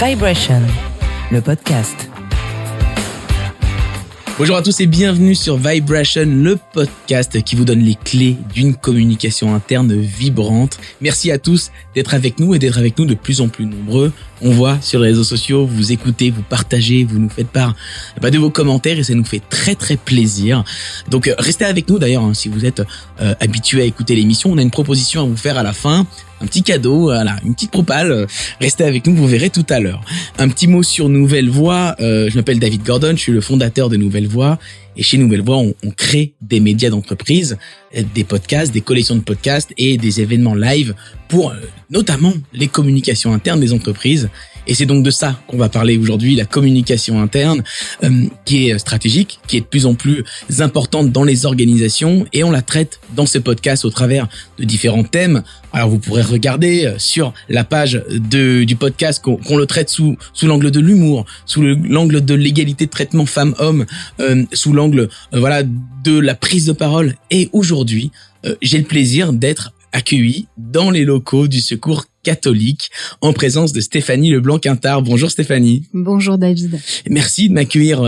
Vibration, le podcast. Bonjour à tous et bienvenue sur Vibration, le podcast qui vous donne les clés d'une communication interne vibrante. Merci à tous d'être avec nous et d'être avec nous de plus en plus nombreux. On voit sur les réseaux sociaux, vous écoutez, vous partagez, vous nous faites part de vos commentaires et ça nous fait très très plaisir. Donc restez avec nous d'ailleurs, si vous êtes habitué à écouter l'émission, on a une proposition à vous faire à la fin. Un petit cadeau, voilà, une petite propale. Restez avec nous, vous verrez tout à l'heure. Un petit mot sur Nouvelle Voix. Je m'appelle David Gordon, je suis le fondateur de Nouvelle Voix. Et chez Nouvelle Voix, on crée des médias d'entreprise, des podcasts, des collections de podcasts et des événements live pour notamment les communications internes des entreprises. Et c'est donc de ça qu'on va parler aujourd'hui, la communication interne, qui est stratégique, qui est de plus en plus importante dans les organisations, et on la traite dans ce podcast au travers de différents thèmes. Alors vous pourrez regarder sur la page du podcast qu'on le traite sous l'angle de l'humour, sous l'angle de l'égalité de traitement femmes-hommes, sous l'angle de la prise de parole. Et aujourd'hui, j'ai le plaisir d'être accueilli dans les locaux du Secours catholique en présence de Stéphanie Leblanc-Quintard. Bonjour Stéphanie. Bonjour David. Merci de m'accueillir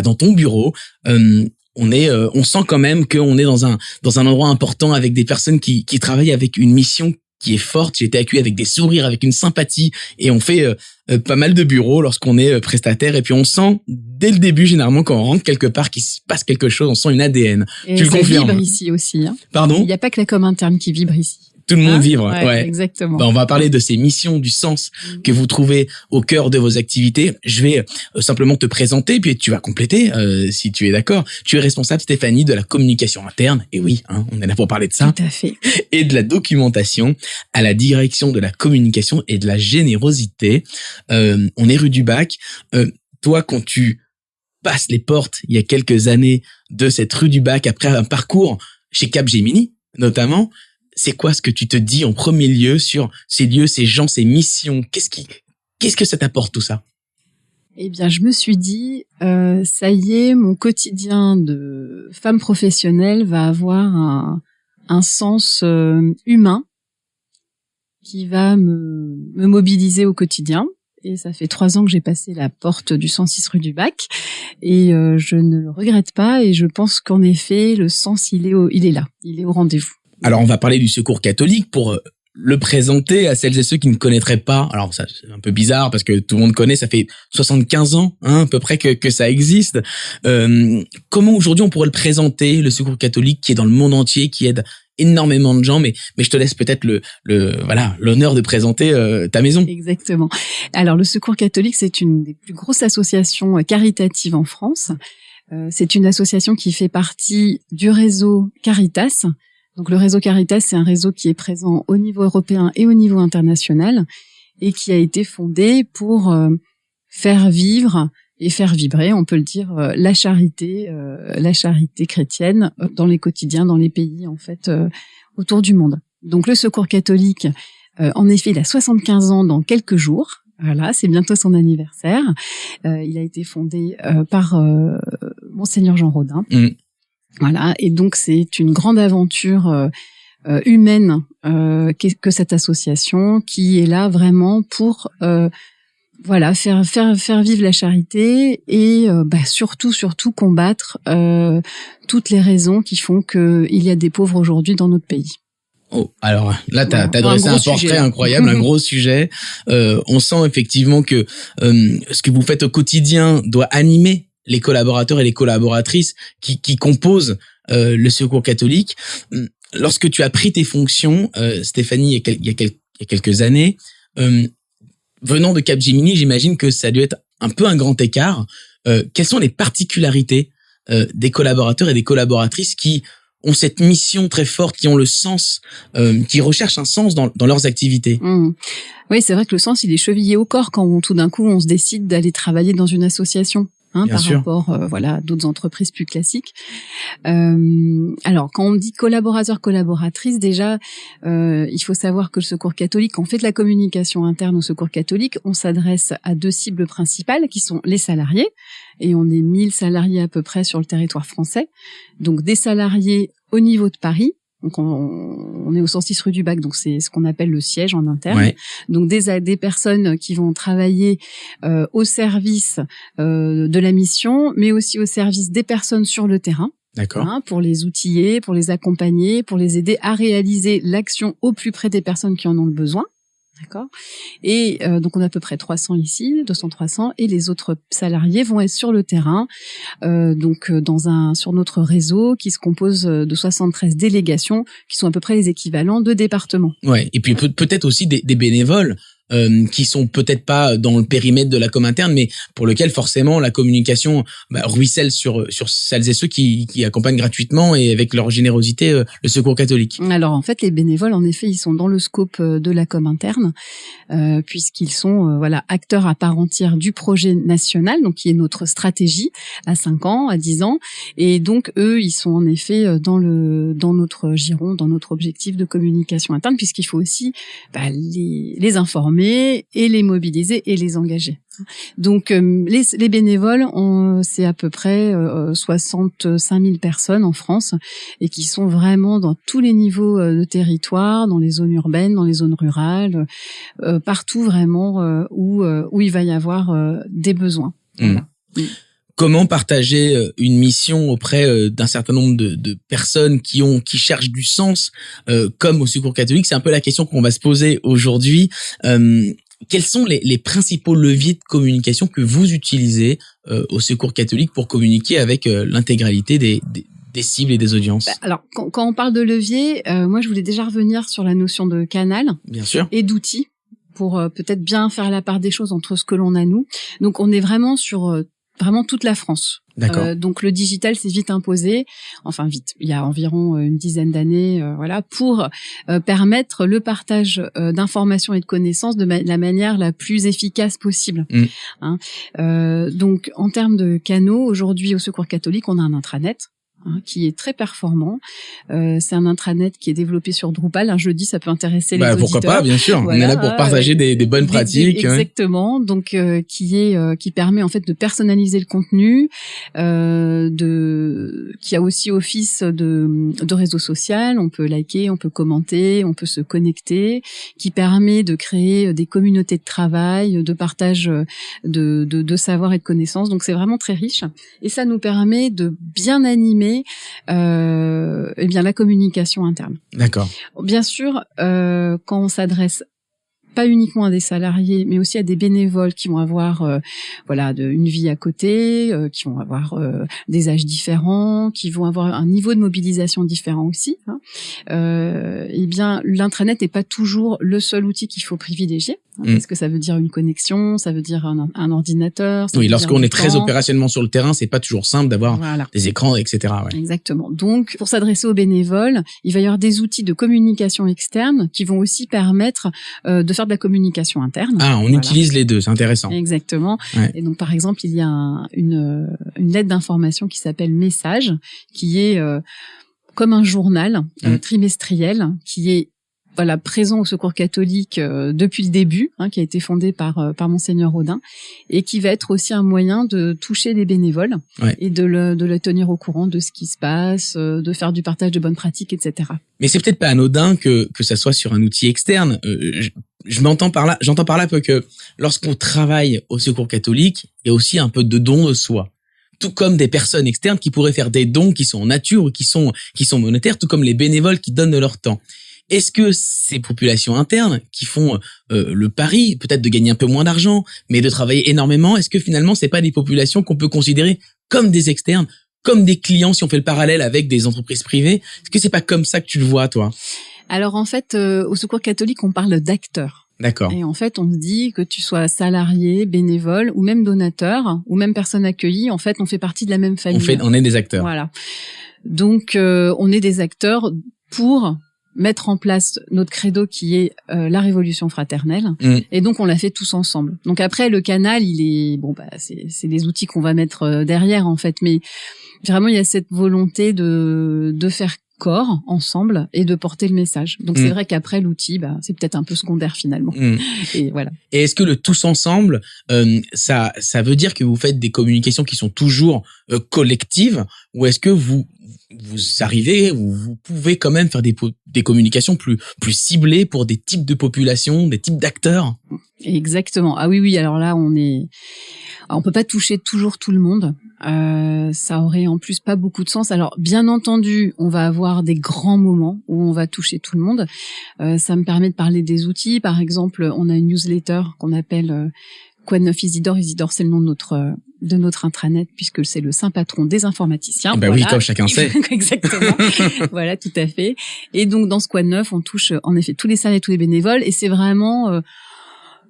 dans ton bureau. On sent quand même qu'on est dans un endroit important avec des personnes qui travaillent avec une mission qui est forte. J'ai été accueilli avec des sourires, avec une sympathie, et on fait pas mal de bureaux lorsqu'on est prestataire, et puis on sent dès le début généralement quand on rentre quelque part qu'il se passe quelque chose, on sent une ADN. Et tu le confirmes? Ça vibre ici aussi. Pardon? Il n'y a pas que la com interne qui vibre ici. Tout le monde vibre, ouais. Exactement. On va parler de ces missions, du sens que vous trouvez au cœur de vos activités. Je vais simplement te présenter, puis tu vas compléter si tu es d'accord. Tu es responsable, Stéphanie, de la communication interne. Et oui, on est là pour parler de ça. Tout à fait. Et de la documentation à la direction de la communication et de la générosité. On est rue du Bac. Toi, quand tu passes les portes il y a quelques années de cette rue du Bac après un parcours chez Capgemini, notamment, c'est quoi ce que tu te dis en premier lieu sur ces lieux, ces gens, ces missions? Qu'est-ce que ça t'apporte tout ça? Eh bien, je me suis dit, ça y est, mon quotidien de femme professionnelle va avoir un sens humain qui va me mobiliser au quotidien. Et ça fait 3 ans que j'ai passé la porte du 106 rue du Bac, et je ne le regrette pas. Et je pense qu'en effet, le sens, il est là, il est au rendez-vous. Alors, on va parler du Secours catholique pour le présenter à celles et ceux qui ne connaîtraient pas. Alors, ça, c'est un peu bizarre parce que tout le monde connaît, ça fait 75 ans, à peu près que ça existe. Comment aujourd'hui on pourrait le présenter, le Secours catholique qui est dans le monde entier, qui aide énormément de gens, mais je te laisse peut-être l'honneur de présenter ta maison. Exactement. Alors, le Secours catholique, c'est une des plus grosses associations caritatives en France. C'est une association qui fait partie du réseau Caritas. Donc le réseau Caritas, c'est un réseau qui est présent au niveau européen et au niveau international, et qui a été fondé pour faire vivre et faire vibrer, on peut le dire, la charité chrétienne dans les quotidiens, dans les pays en fait autour du monde. Donc le Secours catholique, en effet, il a 75 ans dans quelques jours. Voilà, c'est bientôt son anniversaire. Il a été fondé par Monseigneur Jean Rodin. Voilà, et donc c'est une grande aventure humaine que cette association, qui est là vraiment pour faire vivre la charité et surtout combattre toutes les raisons qui font qu'il y a des pauvres aujourd'hui dans notre pays. Oh, alors là, t'as dressé un portrait incroyable, un gros sujet. On sent effectivement que ce que vous faites au quotidien doit animer les collaborateurs et les collaboratrices qui composent le Secours catholique. Lorsque tu as pris tes fonctions, Stéphanie, il y a quelques années, venant de Capgemini, j'imagine que ça a dû être un peu un grand écart. Quelles sont les particularités des collaborateurs et des collaboratrices qui ont cette mission très forte, qui ont le sens, qui recherchent un sens dans leurs activités? Oui, c'est vrai que le sens, il est chevillé au corps quand tout d'un coup on se décide d'aller travailler dans une association. Par rapport à d'autres entreprises plus classiques. Alors, quand on dit collaborateur, collaboratrice, déjà, il faut savoir que le Secours catholique, quand on fait de la communication interne au Secours catholique, on s'adresse à 2 cibles principales qui sont les salariés, et on est 1000 salariés à peu près sur le territoire français. Donc, des salariés au niveau de Paris, Donc on est au 106 rue du Bac, donc c'est ce qu'on appelle le siège en interne. Ouais. Donc des personnes qui vont travailler au service de la mission, mais aussi au service des personnes sur le terrain. D'accord. Pour les outiller, pour les accompagner, pour les aider à réaliser l'action au plus près des personnes qui en ont le besoin. D'accord. Et donc on a à peu près 300 ici, 200-300, et les autres salariés vont être sur le terrain, sur notre réseau qui se compose de 73 délégations, qui sont à peu près les équivalents de départements. Ouais. Et puis peut-être aussi des bénévoles. Qui sont peut-être pas dans le périmètre de la com interne, mais pour lequel forcément la communication ruisselle sur celles et ceux qui accompagnent gratuitement et avec leur générosité le Secours catholique. Alors en fait, les bénévoles, en effet, ils sont dans le scope de la com interne, puisqu'ils sont acteurs à part entière du projet national, donc qui est notre stratégie à 5 ans, à 10 ans, et donc eux, ils sont en effet dans notre giron, dans notre objectif de communication interne, puisqu'il faut aussi les informer et les mobiliser et les engager. Donc les bénévoles, c'est à peu près 65 000 personnes en France et qui sont vraiment dans tous les niveaux de territoire, dans les zones urbaines, dans les zones rurales, partout vraiment où il va y avoir des besoins. Voilà. Comment partager une mission auprès d'un certain nombre de personnes qui cherchent du sens, comme au Secours catholique? C'est un peu la question qu'on va se poser aujourd'hui. Quels sont les principaux leviers de communication que vous utilisez au Secours catholique pour communiquer avec l'intégralité des cibles et des audiences? Alors, quand on parle de levier, moi, je voulais déjà revenir sur la notion de canal. Bien sûr. Et d'outils pour peut-être bien faire la part des choses entre ce que l'on a nous. Donc, on est vraiment sur vraiment toute la France. D'accord. Donc le digital s'est vite imposé, enfin vite, il y a environ une dizaine d'années, pour permettre le partage d'informations et de connaissances de la manière la plus efficace possible. Donc en termes de canaux, aujourd'hui au Secours catholique, on a un intranet qui est très performant. C'est un intranet qui est développé sur Drupal. Je le dis, ça peut intéresser les auditeurs. Pourquoi pas, bien sûr. Voilà, on est là pour partager des bonnes pratiques. Exactement. Donc, qui permet en fait de personnaliser le contenu, qui a aussi office de réseau social. On peut liker, on peut commenter, on peut se connecter, qui permet de créer des communautés de travail, de partage de savoir et de connaissances. Donc, c'est vraiment très riche. Et ça nous permet de bien animer la communication interne. D'accord. Bien sûr, quand on s'adresse pas uniquement à des salariés, mais aussi à des bénévoles qui vont avoir une vie à côté, qui vont avoir des âges différents, qui vont avoir un niveau de mobilisation différent aussi. L'intranet n'est pas toujours le seul outil qu'il faut privilégier, parce que ça veut dire une connexion, ça veut dire un ordinateur. Oui, lorsqu'on est très opérationnellement sur le terrain, c'est pas toujours simple d'avoir des écrans, etc. Ouais. Exactement. Donc, pour s'adresser aux bénévoles, il va y avoir des outils de communication externe qui vont aussi permettre de faire de la communication interne. On utilise les deux, c'est intéressant. Exactement. Ouais. Et donc, par exemple, il y a une lettre d'information qui s'appelle Message, qui est comme un journal trimestriel, qui est présent au Secours catholique depuis le début, qui a été fondé par Monseigneur Audin, et qui va être aussi un moyen de toucher les bénévoles et de le tenir au courant de ce qui se passe, de faire du partage de bonnes pratiques, etc. Mais c'est peut-être pas anodin que ça soit sur un outil externe. J'entends par là que lorsqu'on travaille au Secours catholique, il y a aussi un peu de don de soi. Tout comme des personnes externes qui pourraient faire des dons qui sont en nature ou qui sont monétaires, tout comme les bénévoles qui donnent de leur temps. Est-ce que ces populations internes qui font le pari, peut-être de gagner un peu moins d'argent, mais de travailler énormément, est-ce que finalement c'est pas des populations qu'on peut considérer comme des externes, comme des clients si on fait le parallèle avec des entreprises privées? Est-ce que c'est pas comme ça que tu le vois, toi? Alors en fait, au Secours catholique, on parle d'acteurs. D'accord. Et en fait, on se dit que tu sois salarié, bénévole ou même donateur ou même personne accueillie, en fait, on fait partie de la même famille. On est des acteurs. Voilà. Donc, on est des acteurs pour mettre en place notre credo qui est la révolution fraternelle. Et donc, on l'a fait tous ensemble. Donc après, le canal, il est c'est des outils qu'on va mettre derrière, en fait. Mais vraiment, il y a cette volonté de faire corps ensemble et de porter le message. Donc c'est vrai qu'après l'outil, c'est peut-être un peu secondaire finalement. Et voilà. Et est-ce que le tous ensemble, ça veut dire que vous faites des communications qui sont toujours collectives, ou est-ce que vous vous arrivez, vous pouvez quand même faire des communications plus ciblées pour des types de populations, des types d'acteurs. Exactement. Ah oui, alors là, on peut pas toucher toujours tout le monde. Ça aurait en plus pas beaucoup de sens. Alors, bien entendu, on va avoir des grands moments où on va toucher tout le monde. Ça me permet de parler des outils. Par exemple, on a une newsletter qu'on appelle Quoi de neuf Isidore. Isidore, c'est le nom de notre intranet, puisque c'est le saint patron des informaticiens. Ben voilà. Oui, comme chacun sait. Exactement. Voilà, tout à fait. Et donc, dans ce Quoi de neuf, on touche en effet tous les salariés, tous les bénévoles, et c'est vraiment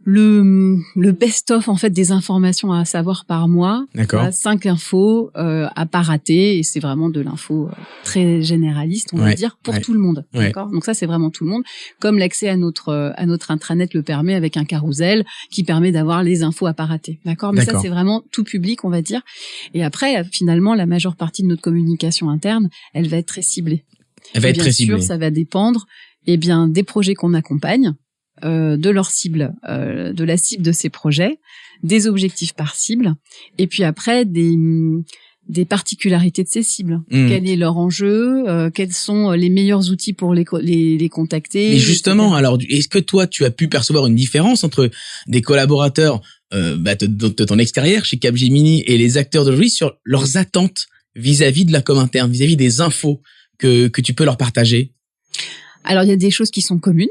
le best-of en fait des informations à savoir par mois. D'accord. 5 infos à pas rater, et c'est vraiment de l'info très généraliste, on va dire, pour tout le monde. D'accord. Donc ça, c'est vraiment tout le monde. Comme l'accès à notre intranet le permet, avec un carrousel qui permet d'avoir les infos à pas rater. D'accord. Mais ça, c'est vraiment tout public, on va dire. Et après, finalement, la majeure partie de notre communication interne, elle va être très ciblée. Elle va être très ciblée. Bien sûr, ça va dépendre, des projets qu'on accompagne. De leur cible, de la cible de ces projets, des objectifs par cible, et puis après des particularités de ces cibles. Quel est leur enjeu, quels sont les meilleurs outils pour les contacter. Mais justement, alors, est-ce que toi, tu as pu percevoir une différence entre des collaborateurs de ton extérieur chez Capgemini et les acteurs d'aujourd'hui sur leurs attentes vis-à-vis de la com interne, vis-à-vis des infos que tu peux leur partager? Alors, il y a des choses qui sont communes,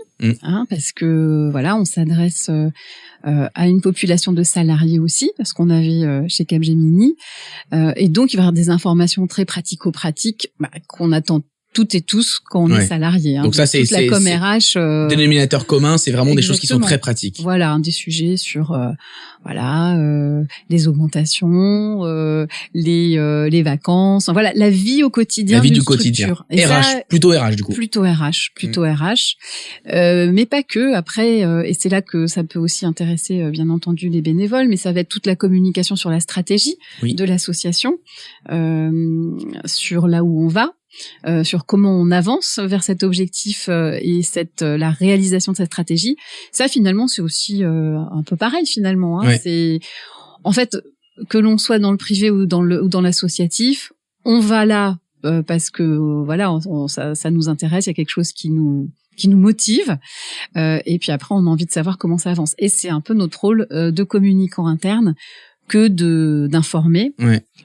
parce que voilà, on s'adresse à une population de salariés aussi, parce qu'on avait chez Capgemini, et donc il va y avoir des informations très pratico-pratiques qu'on attend toutes et tous quand on est salarié. Donc ça, c'est la com RH. Dénominateur commun, c'est vraiment des choses qui sont très pratiques. Voilà, des sujets sur les augmentations, les vacances, voilà, la vie au quotidien. La vie du structure. Quotidien. Et RH, ça, plutôt RH du coup. Plutôt RH. Mais pas que. Après, et c'est là que ça peut aussi intéresser bien entendu les bénévoles, mais ça va être toute la communication sur la stratégie de l'association, sur là où on va. Sur comment on avance vers cet objectif et la réalisation de cette stratégie. Ça, finalement, c'est aussi un peu pareil, finalement. C'est en fait, que l'on soit dans le privé ou dans l'associatif, on va là parce que voilà, ça nous intéresse. Il y a quelque chose qui nous motive, et puis après, on a envie de savoir comment ça avance. Et c'est un peu notre rôle de communicant interne que d'informer,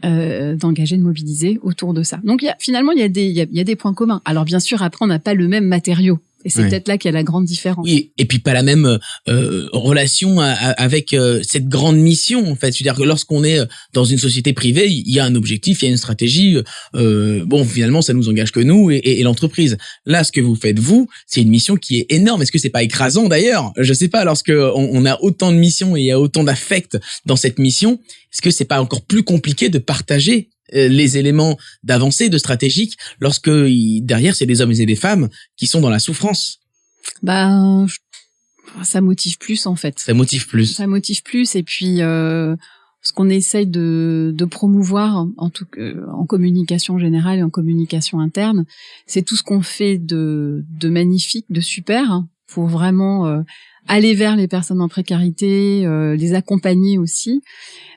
d'engager, de mobiliser autour de ça. Donc finalement, il y a des points communs. Alors bien sûr, après, on n'a pas le même matériau. Et c'est peut-être là qu'il y a la grande différence. Oui, et puis pas la même relation avec cette grande mission, en fait. C'est-à-dire que lorsqu'on est dans une société privée, il y a un objectif, il y a une stratégie. Finalement, ça nous engage que nous et l'entreprise. Là, ce que vous faites, vous, c'est une mission qui est énorme. Est-ce que c'est pas écrasant, d'ailleurs? Je sais pas, lorsque on a autant de missions et il y a autant d'affect dans cette mission, est-ce que c'est pas encore plus compliqué de partager les éléments d'avancée, de stratégique, lorsque derrière c'est des hommes et des femmes qui sont dans la souffrance? Ça motive plus en fait. Ça motive plus. Et puis ce qu'on essaye de promouvoir en communication générale et en communication interne, c'est tout ce qu'on fait de magnifique, de super, pour vraiment aller vers les personnes en précarité, les accompagner aussi.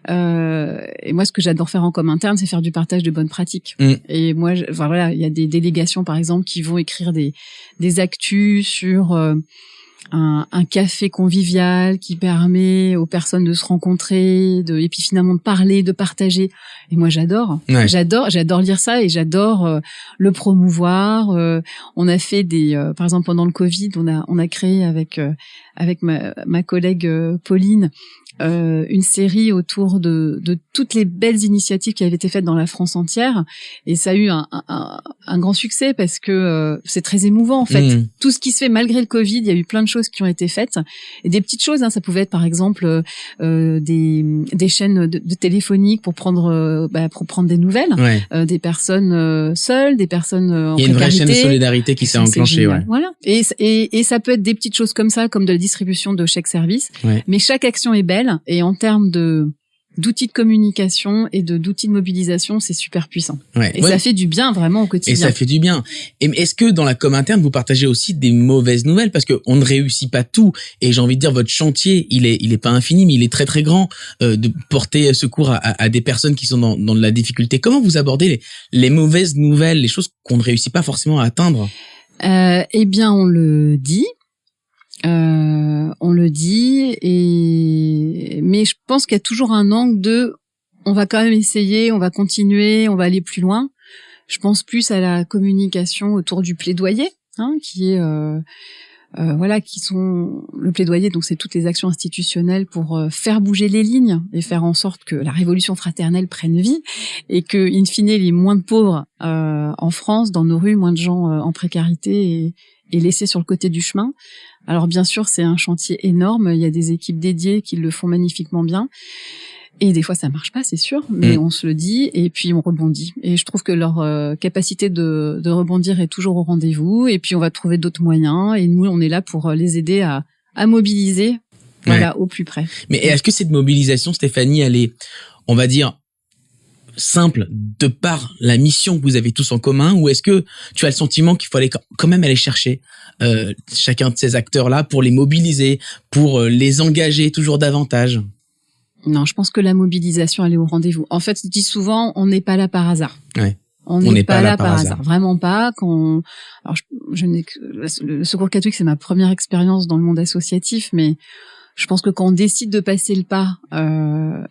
Et moi, ce que j'adore faire en com interne, c'est faire du partage de bonnes pratiques. Et moi, il y a des délégations, par exemple, qui vont écrire des actus sur un café convivial qui permet aux personnes de se rencontrer, et puis finalement de parler, de partager. Et moi, j'adore. J'adore lire ça et j'adore le promouvoir. On a fait par exemple, pendant le Covid, on a créé avec ma collègue Pauline une série autour de toutes les belles initiatives qui avaient été faites dans la France entière, et ça a eu un grand succès parce que c'est très émouvant en fait. Tout ce qui se fait malgré le Covid, il y a eu plein de choses qui ont été faites, et des petites choses, ça pouvait être par exemple des chaînes de téléphoniques pour prendre des nouvelles, des personnes seules, des personnes en précarité. Il y a une vraie chaîne de solidarité qui s'est enclenchée. Voilà. Et ça peut être des petites choses comme ça, comme de la distribution de chèques services, mais chaque action est belle. Et en termes de d'outils de communication et d'outils de mobilisation, c'est super puissant. Ouais. Et ça fait du bien vraiment au quotidien. Et ça fait du bien. Et est-ce que dans la com interne, vous partagez aussi des mauvaises nouvelles? Parce que on ne réussit pas tout. Et j'ai envie de dire, votre chantier, il est pas infini, mais il est très très grand, de porter secours à des personnes qui sont dans de la difficulté. Comment vous abordez les mauvaises nouvelles, les choses qu'on ne réussit pas forcément à atteindre? Eh bien, on le dit. Mais je pense qu'il y a toujours un angle de on va quand même essayer, on va continuer, on va aller plus loin. Je pense plus à la communication autour du plaidoyer, qui est qui sont le plaidoyer, donc c'est toutes les actions institutionnelles pour faire bouger les lignes et faire en sorte que la révolution fraternelle prenne vie et que in fine il y ait moins de pauvres en France, dans nos rues, moins de gens en précarité et laissés sur le côté du chemin. Alors bien sûr, c'est un chantier énorme, il y a des équipes dédiées qui le font magnifiquement bien. Et des fois, ça marche pas, c'est sûr, mais on se le dit et puis on rebondit. Et je trouve que leur capacité de rebondir est toujours au rendez-vous. Et puis on va trouver d'autres moyens. Et nous, on est là pour les aider à mobiliser, au plus près. Mais est-ce que cette mobilisation, Stéphanie, elle est, on va dire, simple de par la mission que vous avez tous en commun, ou est-ce que tu as le sentiment qu'il faut aller quand même aller chercher chacun de ces acteurs-là pour les mobiliser, pour les engager toujours davantage? Non, je pense que la mobilisation, elle est au rendez-vous. En fait, je dis souvent, on n'est pas là par hasard. Ouais. On n'est pas là par hasard. Vraiment pas. Alors, le Secours catholique, c'est ma première expérience dans le monde associatif, mais je pense que quand on décide de passer le pas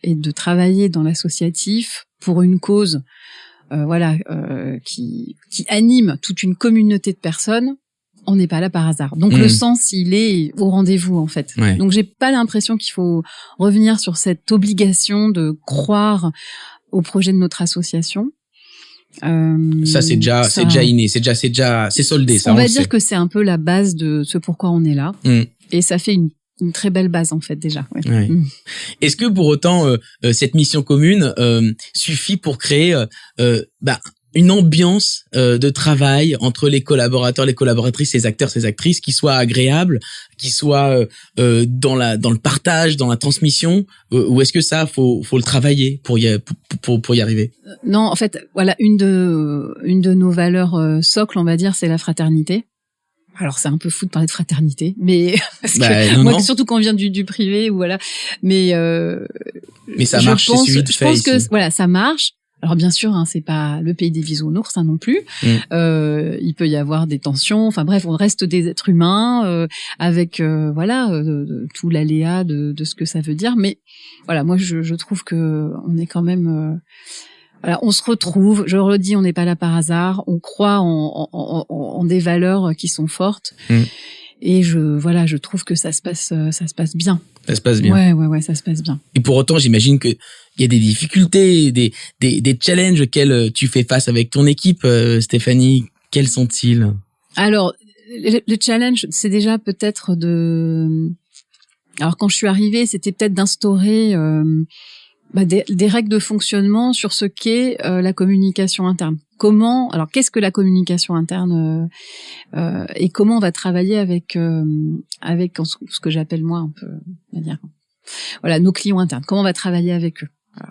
et de travailler dans l'associatif pour une cause, qui anime toute une communauté de personnes, on n'est pas là par hasard. Donc le sens, il est au rendez-vous en fait. Ouais. Donc j'ai pas l'impression qu'il faut revenir sur cette obligation de croire au projet de notre association. Ça c'est déjà inné, c'est soldé. Ça, on va dire que c'est un peu la base de ce pourquoi on est là. Et ça fait une très belle base en fait déjà. Ouais. Ouais. Est-ce que pour autant cette mission commune suffit pour créer une ambiance de travail entre les collaborateurs, les collaboratrices, les acteurs, ces actrices, qui soit agréable, qui soit dans le partage, dans la transmission, ou est-ce que ça faut le travailler pour y arriver? Non, en fait, voilà, une de nos valeurs socles, on va dire, c'est la fraternité. Alors c'est un peu fou de parler de fraternité, mais parce que moi, surtout quand on vient du privé, ou voilà, mais ça marche, c'est suivi de fait. Je pense que voilà, ça marche. Alors bien sûr, c'est pas le pays des bisounours, non plus. Il peut y avoir des tensions. Enfin bref, on reste des êtres humains avec tout l'aléa de ce que ça veut dire. Mais voilà, moi je trouve que on est quand même. On se retrouve. Je le redis, on n'est pas là par hasard. On croit en des valeurs qui sont fortes. Et je trouve que ça se passe bien. Ça se passe bien. Ouais, ça se passe bien. Et pour autant, j'imagine que il y a des difficultés, des challenges auxquels tu fais face avec ton équipe, Stéphanie. Quels sont-ils? Alors, le challenge, c'est déjà peut-être alors quand je suis arrivée, c'était peut-être d'instaurer des règles de fonctionnement sur ce qu'est la communication interne. Qu'est-ce que la communication interne et comment on va travailler avec ce que j'appelle moi un peu, on va dire, nos clients internes. Comment on va travailler avec eux. Voilà.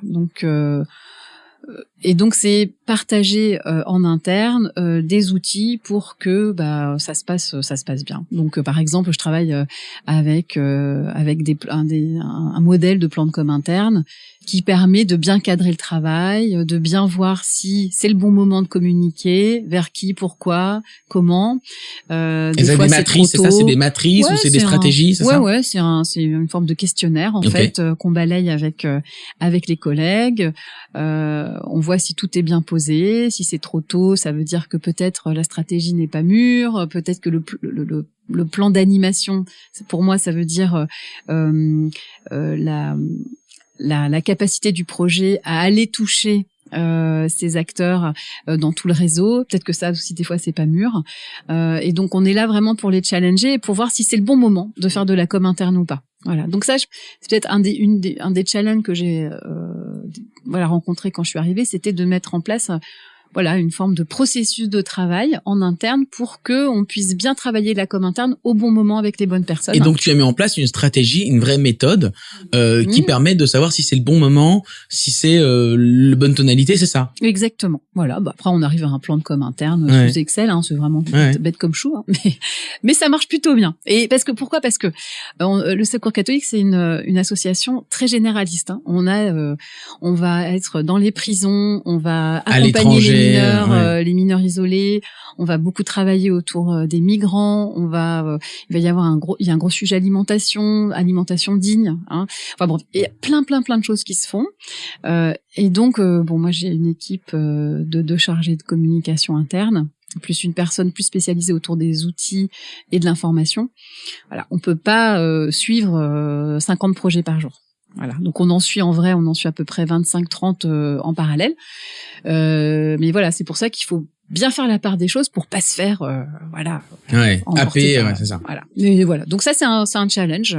Donc c'est partager en interne des outils pour que ça se passe bien. Donc par exemple, je travaille avec un modèle de plan de com interne qui permet de bien cadrer le travail, de bien voir si c'est le bon moment de communiquer, vers qui, pourquoi, comment. Des fois, des matrices, c'est ça, c'est des matrices ou c'est des stratégies, c'est ça? Ouais, c'est une forme de questionnaire en fait qu'on balaye avec les collègues. On voit si tout est bien posé. Si c'est trop tôt, ça veut dire que peut-être la stratégie n'est pas mûre, peut-être que le plan d'animation, pour moi, ça veut dire la capacité du projet à aller toucher ces acteurs dans tout le réseau. Peut-être que ça aussi des fois c'est pas mûr. Et donc on est là vraiment pour les challenger et pour voir si c'est le bon moment de faire de la com interne ou pas. Voilà. Donc ça, c'est peut-être un des challenges que j'ai rencontré quand je suis arrivée, c'était de mettre en place voilà, une forme de processus de travail en interne pour que on puisse bien travailler la com interne au bon moment avec les bonnes personnes. Et donc, tu as mis en place une stratégie, une vraie méthode qui permet de savoir si c'est le bon moment, si c'est la bonne tonalité, c'est ça? Exactement. Voilà. Après, on arrive à un plan de com interne sous Excel. C'est vraiment bête comme chou, mais ça marche plutôt bien. Et pourquoi? Parce que le Secours catholique, c'est une association très généraliste. On va être dans les prisons, on va accompagner les mineurs isolés, on va beaucoup travailler autour des migrants, il va y avoir un gros sujet alimentation digne, Enfin bon, il y a plein de choses qui se font. Et donc moi j'ai une équipe de 2 chargés de communication interne, plus une personne plus spécialisée autour des outils et de l'information. Voilà, on peut pas suivre 50 projets par jour. Voilà, donc on en suit à peu près 25-30 en parallèle. Mais voilà, c'est pour ça qu'il faut bien faire la part des choses pour pas se faire c'est ça. Voilà. Et voilà. Donc ça c'est un challenge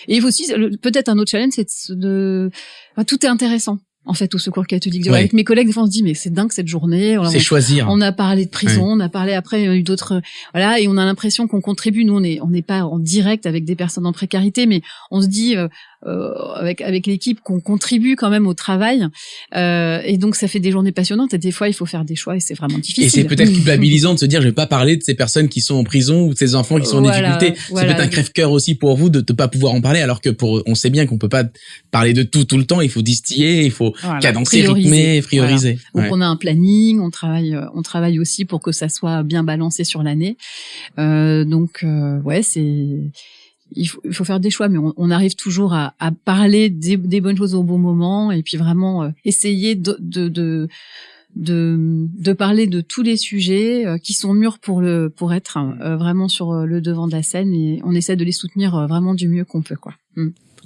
et aussi peut-être un autre challenge, c'est tout est intéressant. En fait, au Secours catholique. Avec mes collègues, des fois, on se dit, mais c'est dingue cette journée. C'est choisir. On a parlé de prison, on a parlé après, il y a eu d'autres, voilà, et on a l'impression qu'on contribue. Nous, on n'est pas en direct avec des personnes en précarité, mais on se dit, avec l'équipe qu'on contribue quand même au travail. Et donc, ça fait des journées passionnantes et des fois, il faut faire des choix et c'est vraiment difficile. Et c'est peut-être culpabilisant de se dire, je vais pas parler de ces personnes qui sont en prison ou de ces enfants qui sont en difficulté. C'est peut-être un crève-cœur aussi pour vous de ne pas pouvoir en parler, alors que on sait bien qu'on peut pas parler de tout le temps. Il faut distiller, il faut cadencer, rythmer, prioriser. Voilà. Donc, on a un planning, on travaille aussi pour que ça soit bien balancé sur l'année. Il faut faire des choix, mais on arrive toujours à parler des bonnes choses au bon moment et puis vraiment essayer de parler de tous les sujets qui sont mûrs pour être vraiment sur le devant de la scène, et on essaie de les soutenir vraiment du mieux qu'on peut, quoi.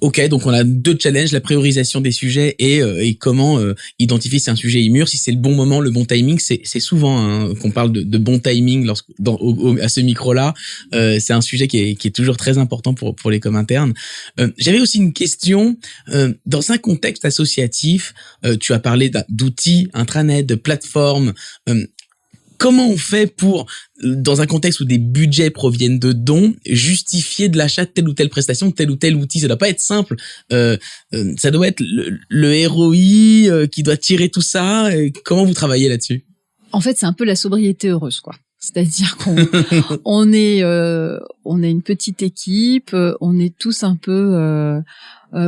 Ok, donc on a 2 challenges, la priorisation des sujets et comment identifier si un sujet est mûr, si c'est le bon moment, le bon timing. C'est souvent qu'on parle de bon timing à ce micro-là. C'est un sujet qui est toujours très important pour les coms internes. J'avais aussi une question. Dans un contexte associatif, tu as parlé d'outils, intranet, de plateformes. Comment on fait pour, dans un contexte où des budgets proviennent de dons, justifier de l'achat de telle ou telle prestation, de tel ou tel outil? Ça doit pas être simple. Ça doit être le ROI qui doit tirer tout ça. Comment vous travaillez là-dessus? En fait, c'est un peu la sobriété heureuse, quoi. C'est-à-dire qu'on est une petite équipe, on est tous un peu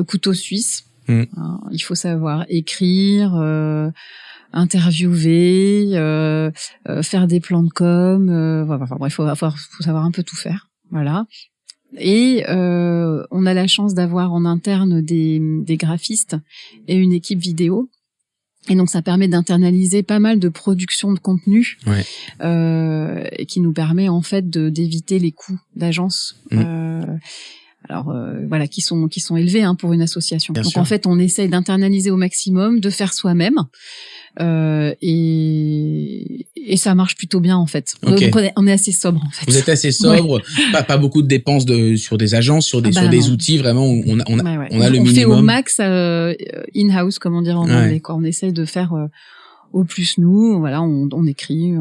couteau suisse. Il faut savoir écrire, interviewer, faire des plans de com, il faut savoir un peu tout faire, voilà. Et on a la chance d'avoir en interne des graphistes et une équipe vidéo. Et donc ça permet d'internaliser pas mal de production de contenu, et qui nous permet en fait d'éviter les coûts d'agence. Qui sont élevés pour une association. Bien donc sûr. En fait, on essaye d'internaliser au maximum, de faire soi-même, et ça marche plutôt bien en fait. Okay. Donc on est assez sobre en fait. Vous êtes assez sobre, pas beaucoup de dépenses sur des agences, sur des outils, vraiment on a le minimum. On fait au max in-house, comme on dirait en anglais, quoi. On essaye de faire au plus nous, voilà, on écrit,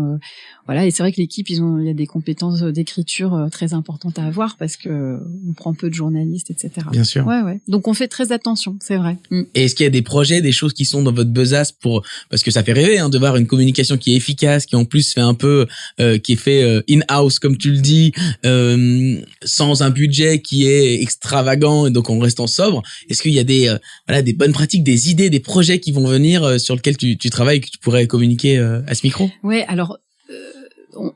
voilà, et c'est vrai que l'équipe, il y a des compétences d'écriture très importantes à avoir parce que on prend peu de journalistes, etc. Bien sûr. Ouais. Donc on fait très attention, c'est vrai. Et est-ce qu'il y a des projets, des choses qui sont dans votre besace parce que ça fait rêver de voir une communication qui est efficace, qui en plus fait un peu, qui est fait in-house comme tu le dis, sans un budget qui est extravagant et donc en restant sobre. Est-ce qu'il y a des bonnes pratiques, des idées, des projets qui vont venir sur lesquels tu travailles, que tu pourrais communiquer à ce micro? Ouais, alors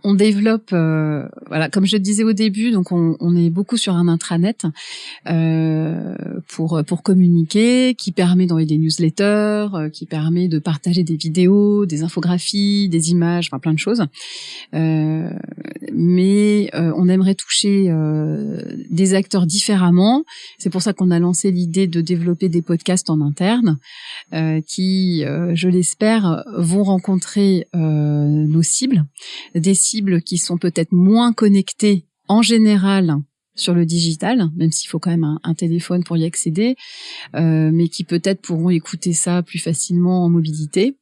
on développe, comme je te disais au début, donc on est beaucoup sur un intranet pour communiquer, qui permet d'envoyer des newsletters, qui permet de partager des vidéos, des infographies, des images, plein de choses. Mais on aimerait toucher des acteurs différemment. C'est pour ça qu'on a lancé l'idée de développer des podcasts en interne qui, je l'espère, vont rencontrer nos cibles, des cibles qui sont peut-être moins connectées en général sur le digital, même s'il faut quand même un téléphone pour y accéder, mais qui peut-être pourront écouter ça plus facilement en mobilité.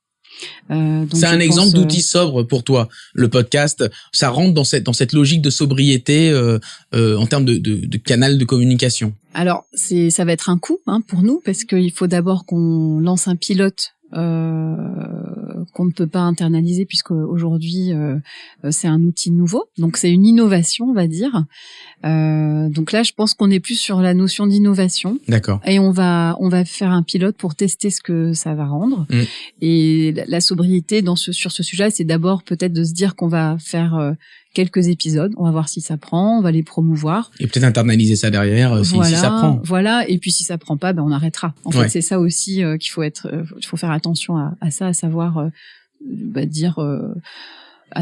C'est un exemple d'outil sobre pour toi. Le podcast, ça rentre dans cette logique de sobriété en termes de canal de communication. Alors, ça va être un coût pour nous, parce qu'il faut d'abord qu'on lance un pilote qu'on ne peut pas internaliser, puisque aujourd'hui c'est un outil nouveau. Donc c'est une innovation, on va dire. Donc là, je pense qu'on est plus sur la notion d'innovation. D'accord. Et on va faire un pilote pour tester ce que ça va rendre. Et la sobriété sur ce sujet, c'est d'abord peut-être de se dire qu'on va faire quelques épisodes, on va voir si ça prend, on va les promouvoir. Et peut-être internaliser ça derrière si ça prend. Voilà, et puis si ça prend pas, on arrêtera. En fait, c'est ça aussi qu'il faut faire attention à ça, à savoir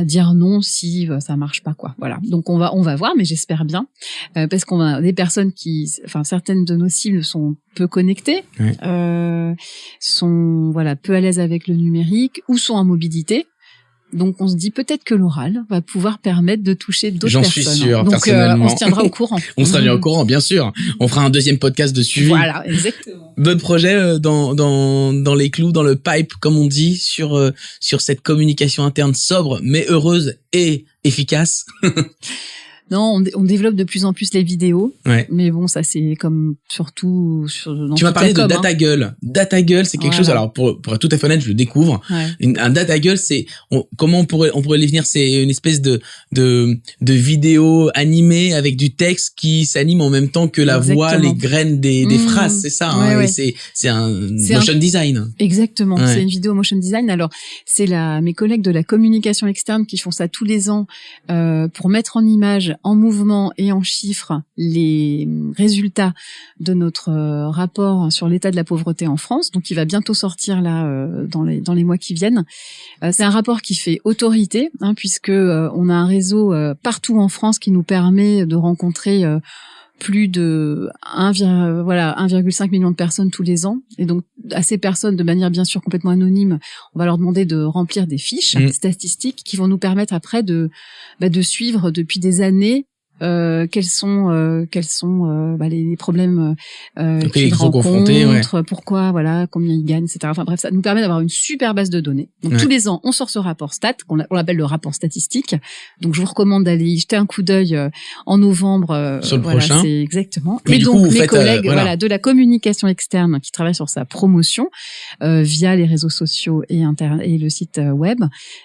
dire non si ça marche pas, quoi. Voilà. Donc on va voir, mais j'espère bien, parce qu'on a des personnes certaines de nos cibles sont peu connectées, sont peu à l'aise avec le numérique ou sont en mobilité. Donc on se dit peut-être que l'oral va pouvoir permettre de toucher d'autres personnes. J'en suis sûr, donc, personnellement. on se tiendra au courant. On sera bien au courant, bien sûr. On fera un deuxième podcast de suivi. Voilà, exactement. D'autres projets dans les clous, dans le pipe, comme on dit, sur cette communication interne sobre, mais heureuse et efficace. Non, on développe de plus en plus les vidéos. Ouais. Mais bon, ça c'est comme surtout dans tu m'as parlé de DataGull. DataGull, c'est quelque chose. Alors pour être tout à fait honnête, je le découvre. Ouais. Un DataGull, c'est comment on pourrait les définir. C'est une espèce de vidéo animée avec du texte qui s'anime en même temps que la voix, les graines des phrases. C'est ça. Ouais. Et c'est un motion design. Exactement. Ouais. C'est une vidéo motion design. Alors c'est mes collègues de la communication externe qui font ça tous les ans pour mettre en image, en mouvement et en chiffres les résultats de notre rapport sur l'état de la pauvreté en France. Donc, il va bientôt sortir là dans les mois qui viennent. C'est un rapport qui fait autorité, puisque on a un réseau partout en France qui nous permet de rencontrer plus de 1,5 million de personnes tous les ans. Et donc, à ces personnes, de manière bien sûr complètement anonyme, on va leur demander de remplir des fiches statistiques qui vont nous permettre après de suivre depuis des années quels sont les problèmes qu'ils rencontrent, pourquoi, combien ils gagnent, etc. Enfin bref, ça nous permet d'avoir une super base de données. Donc tous les ans, on sort ce rapport stat, on l'appelle le rapport statistique. Donc je vous recommande d'aller y jeter un coup d'œil en novembre. Sur le prochain. C'est exactement. Mais et du donc coup, mes collègues de la communication externe qui travaillent sur sa promotion via les réseaux sociaux et le site web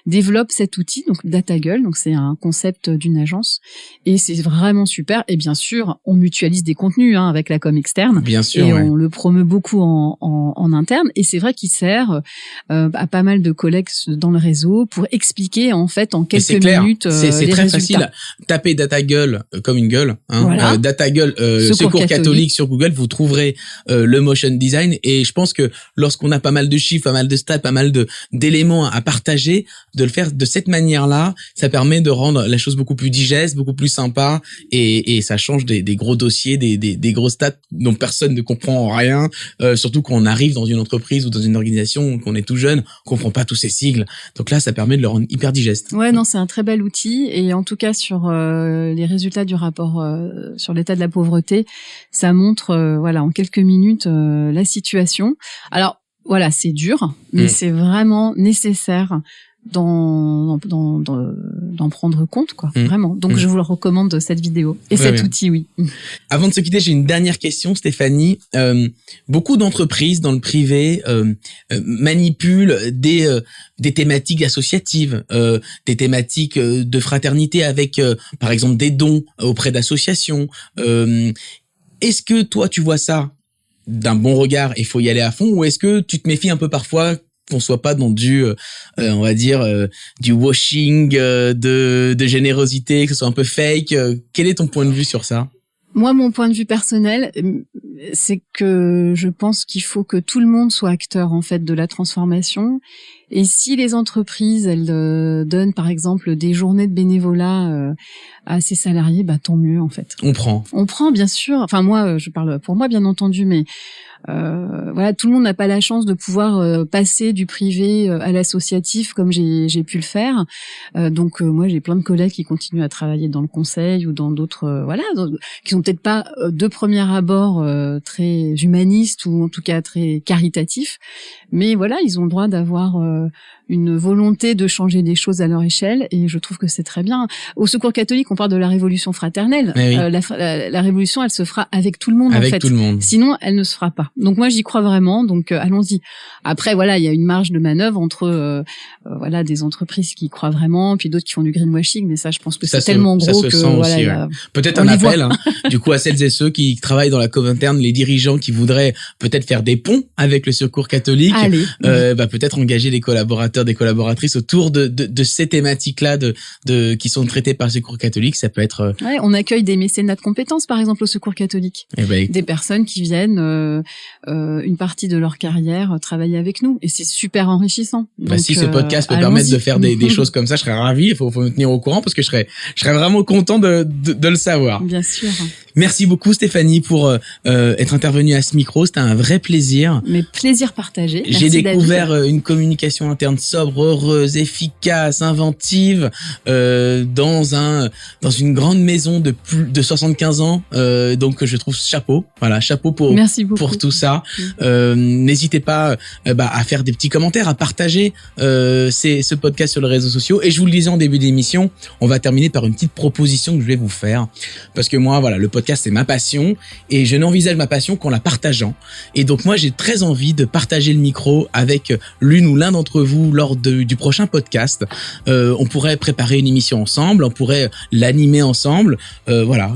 développent cet outil, donc DataGull. Donc c'est un concept d'une agence et c'est vraiment super. Et bien sûr, on mutualise des contenus avec la com externe. Bien sûr, et on le promeut beaucoup en interne. Et c'est vrai qu'il sert à pas mal de collègues dans le réseau pour expliquer en fait en quelques minutes c'est les très résultats. Facile. Tapez DataGull comme une gueule. DataGull Secours catholique sur Google, vous trouverez le motion design. Et je pense que lorsqu'on a pas mal de chiffres, pas mal de stats, pas mal d'éléments à partager, de le faire de cette manière-là, ça permet de rendre la chose beaucoup plus digeste, beaucoup plus sympa. Et ça change des gros dossiers, des gros stats dont personne ne comprend rien, surtout quand on arrive dans une entreprise ou dans une organisation, qu'on est tout jeune, on comprend pas tous ces sigles. Donc là, ça permet de le rendre hyper digeste. Ouais, non, c'est un très bel outil. Et en tout cas, sur les résultats du rapport sur l'état de la pauvreté, ça montre en quelques minutes la situation. Alors voilà, c'est dur, mais c'est vraiment nécessaire d'en prendre compte, quoi. Vraiment. Donc, je vous le recommande, cette vidéo. Et cet outil, oui. Avant de se quitter, j'ai une dernière question, Stéphanie. Beaucoup d'entreprises dans le privé manipulent des thématiques associatives, des thématiques de fraternité avec, par exemple, des dons auprès d'associations. Est-ce que toi, tu vois ça d'un bon regard et faut y aller à fond, ou est-ce que tu te méfies un peu parfois qu'on soit pas dans du on va dire du washing de générosité, que ce soit un peu fake? Quel est ton point de vue sur ça? Moi, mon point de vue personnel, c'est que je pense qu'il faut que tout le monde soit acteur en fait de la transformation. Et si les entreprises, elles donnent par exemple des journées de bénévolat à ses salariés, tant mieux en fait. On prend, bien sûr. Enfin moi, je parle pour moi bien entendu, mais Voilà, tout le monde n'a pas la chance de pouvoir passer du privé à l'associatif comme j'ai pu le faire. Donc moi, j'ai plein de collègues qui continuent à travailler dans le conseil ou dans d'autres, qui sont peut-être pas de premier abord très humanistes ou en tout cas très caritatifs, mais voilà, ils ont le droit d'avoir une volonté de changer des choses à leur échelle, et je trouve que c'est très bien. Au Secours catholique, on parle de la révolution fraternelle. Oui. La révolution, elle se fera avec tout le monde, avec en fait. tout le monde. Sinon, elle ne se fera pas. Donc moi, j'y crois vraiment. Donc allons-y. Après, voilà, il y a une marge de manœuvre entre des entreprises qui croient vraiment, puis d'autres qui font du greenwashing. Mais ça, je pense que c'est tellement gros que aussi, peut-être un appel, du coup, à celles et ceux qui travaillent dans la com interne, les dirigeants qui voudraient peut-être faire des ponts avec le Secours catholique, peut-être engager des collaborateurs, des collaboratrices autour de ces thématiques-là qui sont traitées par le Secours catholique. Ça peut être... on accueille des mécénats de compétences, par exemple, au Secours catholique. Des personnes qui viennent une partie de leur carrière travailler avec nous. Et c'est super enrichissant. Donc, si ce podcast peut permettre de faire des choses comme ça, je serais ravi. Il faut me tenir au courant parce que je serais vraiment content de le savoir. Bien sûr. Merci beaucoup Stéphanie pour être intervenue à ce micro. C'était un vrai plaisir. Mais plaisir partagé. J'ai découvert une communication interne sobre, heureuse, efficace, inventive, dans une grande maison de plus de 75 ans. Donc je trouve chapeau. Voilà, chapeau pour tout ça. N'hésitez pas à faire des petits commentaires, à partager ce podcast sur les réseaux sociaux. Et je vous le disais en début d'émission, on va terminer par une petite proposition que je vais vous faire, parce que moi, voilà, le podcast c'est ma passion et je n'envisage ma passion qu'en la partageant. Et donc moi, j'ai très envie de partager le micro avec l'une ou l'un d'entre vous lors du prochain podcast. On pourrait préparer une émission ensemble, on pourrait l'animer ensemble,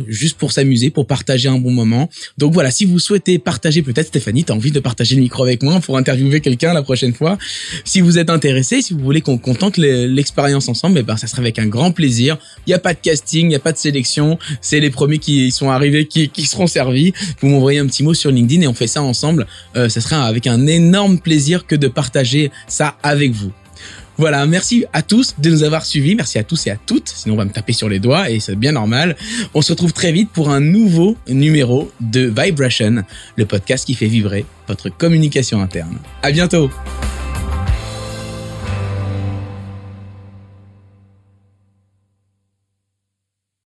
juste pour s'amuser, pour partager un bon moment. Donc voilà, si vous souhaitez partager, peut-être Stéphanie, t'as envie de partager le micro avec moi pour interviewer quelqu'un la prochaine fois. Si vous êtes intéressé, si vous voulez qu'on tente l'expérience ensemble, ça serait avec un grand plaisir. Il n'y a pas de casting, il n'y a pas de sélection. C'est les premiers qui sont arrivés qui seront servis. Vous m'envoyez un petit mot sur LinkedIn et on fait ça ensemble. Ça serait avec un énorme plaisir que de partager ça avec vous. Voilà, merci à tous de nous avoir suivis, merci à tous et à toutes, sinon on va me taper sur les doigts et c'est bien normal. On se retrouve très vite pour un nouveau numéro de Vibration, le podcast qui fait vibrer votre communication interne. À bientôt.